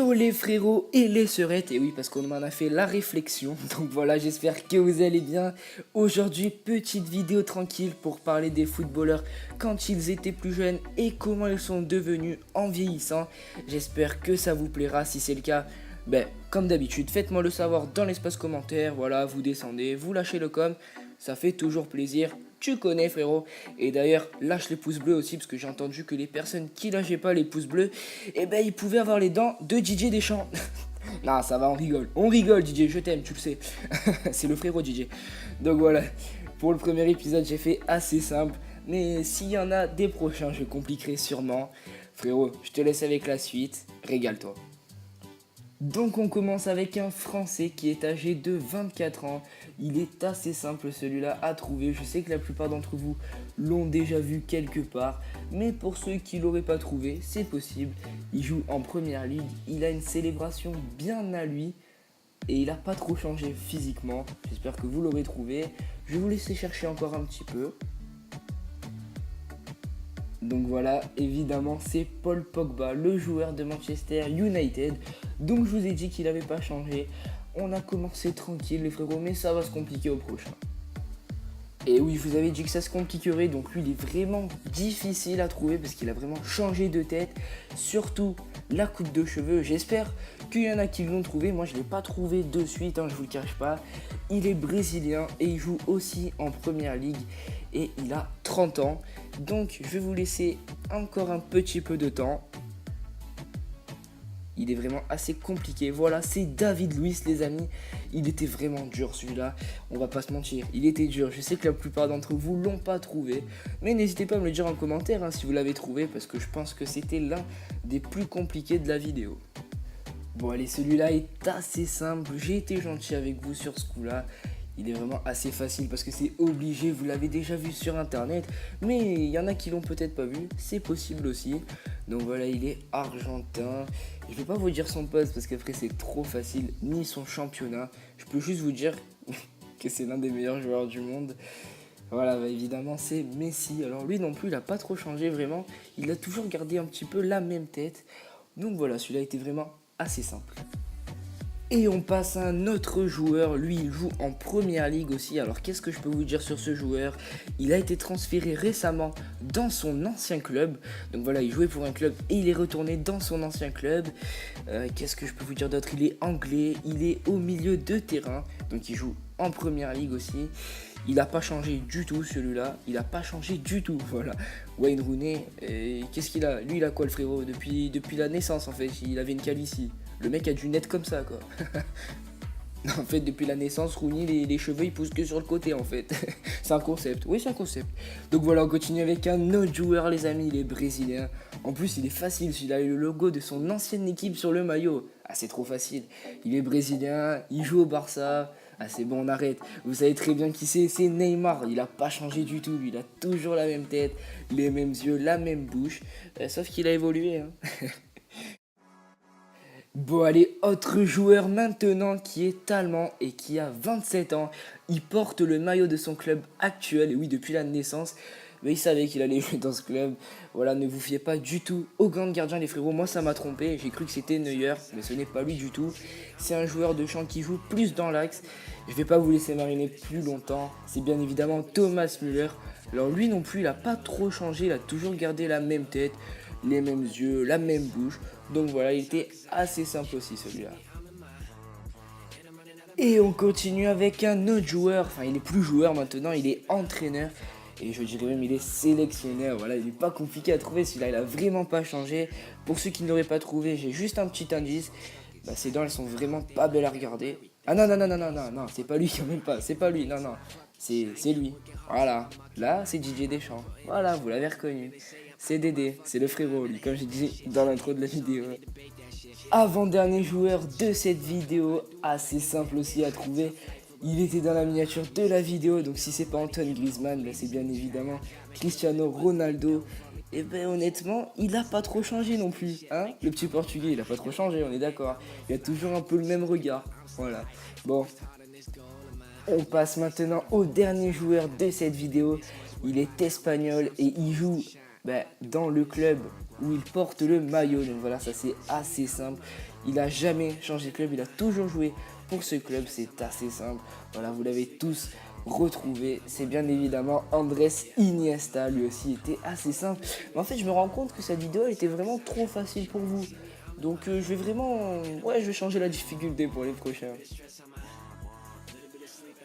Yo les frérots et les sœurettes, et oui parce qu'on m'en a fait la réflexion, donc voilà j'espère que vous allez bien. Aujourd'hui petite vidéo tranquille pour parler des footballeurs quand ils étaient plus jeunes et comment ils sont devenus en vieillissant. J'espère que ça vous plaira, si c'est le cas, comme d'habitude faites-moi le savoir dans l'espace commentaire, voilà vous descendez, vous lâchez le com, ça fait toujours plaisir. Tu connais frérot. Et d'ailleurs lâche les pouces bleus aussi parce que j'ai entendu que les personnes qui lâchaient pas les pouces bleus, ils pouvaient avoir les dents de Didier Deschamps. Non ça va, on rigole Didier, je t'aime, tu le sais. C'est le frérot Didier. Donc voilà, pour le premier épisode j'ai fait assez simple, mais s'il y en a des prochains je compliquerai sûrement. Frérot, je te laisse avec la suite, régale-toi. Donc on commence avec un Français qui est âgé de 24 ans. Il est assez simple celui-là à trouver. Je sais que la plupart d'entre vous l'ont déjà vu quelque part. Mais pour ceux qui ne l'auraient pas trouvé, c'est possible. Il joue en première ligue. Il a une célébration bien à lui. Et il n'a pas trop changé physiquement. J'espère que vous l'aurez trouvé. Je vais vous laisser chercher encore un petit peu. Donc voilà, évidemment c'est Paul Pogba, le joueur de Manchester United. Donc je vous ai dit qu'il n'avait pas changé. On a commencé tranquille les frérots, mais ça va se compliquer au prochain. Et oui, je vous avais dit que ça se compliquerait, donc lui il est vraiment difficile à trouver parce qu'il a vraiment changé de tête. Surtout la coupe de cheveux, j'espère qu'il y en a qui l'ont trouvé. Moi je ne l'ai pas trouvé de suite, je vous le cache pas. Il est brésilien et il joue aussi en première ligue et il a 30 ans. Donc je vais vous laisser encore un petit peu de temps. Il est vraiment assez compliqué. Voilà, c'est David Luiz les amis. Il était vraiment dur celui-là. On va pas se mentir. Il était dur. Je sais que la plupart d'entre vous l'ont pas trouvé. Mais n'hésitez pas à me le dire en commentaire si vous l'avez trouvé. Parce que je pense que c'était l'un des plus compliqués de la vidéo. Bon allez, celui-là est assez simple. J'ai été gentil avec vous sur ce coup-là. Il est vraiment assez facile parce que c'est obligé, vous l'avez déjà vu sur internet, mais il y en a qui l'ont peut-être pas vu, c'est possible aussi. Donc voilà, il est argentin. Je vais pas vous dire son poste parce qu'après c'est trop facile, ni son championnat. Je peux juste vous dire que c'est l'un des meilleurs joueurs du monde. Voilà, évidemment c'est Messi. Alors lui non plus, il a pas trop changé vraiment. Il a toujours gardé un petit peu la même tête. Donc voilà, celui-là était vraiment assez simple. Et on passe à un autre joueur, lui il joue en première ligue aussi. Alors qu'est-ce que je peux vous dire sur ce joueur? Il a été transféré récemment dans son ancien club. Donc voilà, il jouait pour un club et il est retourné dans son ancien club. Qu'est-ce que je peux vous dire d'autre? Il est anglais, il est au milieu de terrain. Donc il joue en première ligue aussi. Il n'a pas changé du tout celui-là, il n'a pas changé du tout, voilà. Wayne Rooney, qu'est-ce qu'il a? Lui il a quoi le frérot? Depuis la naissance en fait, il avait une calvitie. Le mec a dû naître comme ça quoi. En fait depuis la naissance, Rooney les cheveux ils poussent que sur le côté en fait. C'est un concept, oui c'est un concept. Donc voilà, on continue avec un autre joueur les amis, il est brésilien. En plus il est facile, il a le logo de son ancienne équipe sur le maillot. Ah c'est trop facile, il est brésilien, il joue au Barça. Ah c'est bon, on arrête. Vous savez très bien qui c'est Neymar. Il a pas changé du tout. Lui, il a toujours la même tête, les mêmes yeux, la même bouche. Sauf qu'il a évolué. Bon allez, autre joueur maintenant qui est allemand et qui a 27 ans. Il porte le maillot de son club actuel. Et oui, depuis la naissance. Mais il savait qu'il allait jouer dans ce club. Voilà, ne vous fiez pas du tout au grand gardien les frérots. Moi ça m'a trompé, j'ai cru que c'était Neuer, mais ce n'est pas lui du tout. C'est un joueur de champ qui joue plus dans l'axe. Je vais pas vous laisser mariner plus longtemps. C'est bien évidemment Thomas Müller. Alors lui non plus, il a pas trop changé, il a toujours gardé la même tête, les mêmes yeux, la même bouche. Donc voilà, il était assez simple aussi celui-là. Et on continue avec un autre joueur, enfin il est plus joueur maintenant, il est entraîneur. Et je dirais même il est sélectionneur, voilà, il n'est pas compliqué à trouver, celui-là il a vraiment pas changé. Pour ceux qui ne l'auraient pas trouvé, j'ai juste un petit indice. Ses dents elles sont vraiment pas belles à regarder. Ah non, c'est pas lui quand même pas, c'est pas lui, non, c'est lui. Voilà, là c'est Didier Deschamps, voilà, vous l'avez reconnu. C'est Dédé, c'est le frérot lui, comme j'ai dit dans l'intro de la vidéo. Avant-dernier joueur de cette vidéo, assez simple aussi à trouver. Il était dans la miniature de la vidéo, donc si c'est pas Antoine Griezmann, c'est bien évidemment Cristiano Ronaldo. Et honnêtement, il a pas trop changé non plus, hein. Le petit portugais, il a pas trop changé, on est d'accord. Il a toujours un peu le même regard, voilà. Bon, on passe maintenant au dernier joueur de cette vidéo. Il est espagnol et il joue dans le club où il porte le maillot. Donc voilà, ça c'est assez simple. Il a jamais changé de club, il a toujours joué pour ce club, c'est assez simple. Voilà, vous l'avez tous retrouvé, c'est bien évidemment Andrés Iniesta, lui aussi était assez simple. Mais en fait, je me rends compte que cette vidéo elle était vraiment trop facile pour vous. Donc je vais vraiment, je vais changer la difficulté pour les prochains.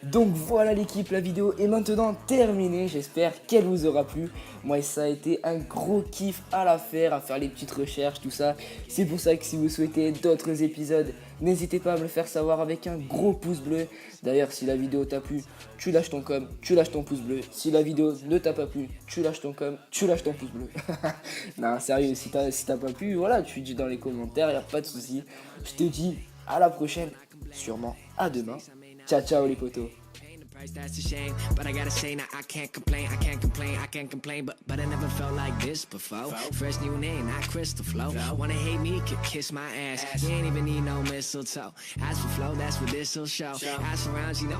Donc voilà l'équipe, la vidéo est maintenant terminée, j'espère qu'elle vous aura plu. Moi ça a été un gros kiff à la faire, à faire les petites recherches, tout ça. C'est pour ça que si vous souhaitez d'autres épisodes, n'hésitez pas à me le faire savoir avec un gros pouce bleu. D'ailleurs si la vidéo t'a plu, tu lâches ton com, tu lâches ton pouce bleu. Si la vidéo ne t'a pas plu, tu lâches ton com, tu lâches ton pouce bleu. Non sérieux, si t'as pas plu, voilà, tu dis dans les commentaires, y a pas de souci. Je te dis à la prochaine, sûrement à demain. Ciao ciao les potos. That's a shame, but I gotta say now I can't complain, but I never felt like this before. Fresh new name, not Crystal Flow. Wanna hate me, could kiss my ass. You ain't even need no mistletoe. As for flow, that's what this'll show. As for rounds, you know.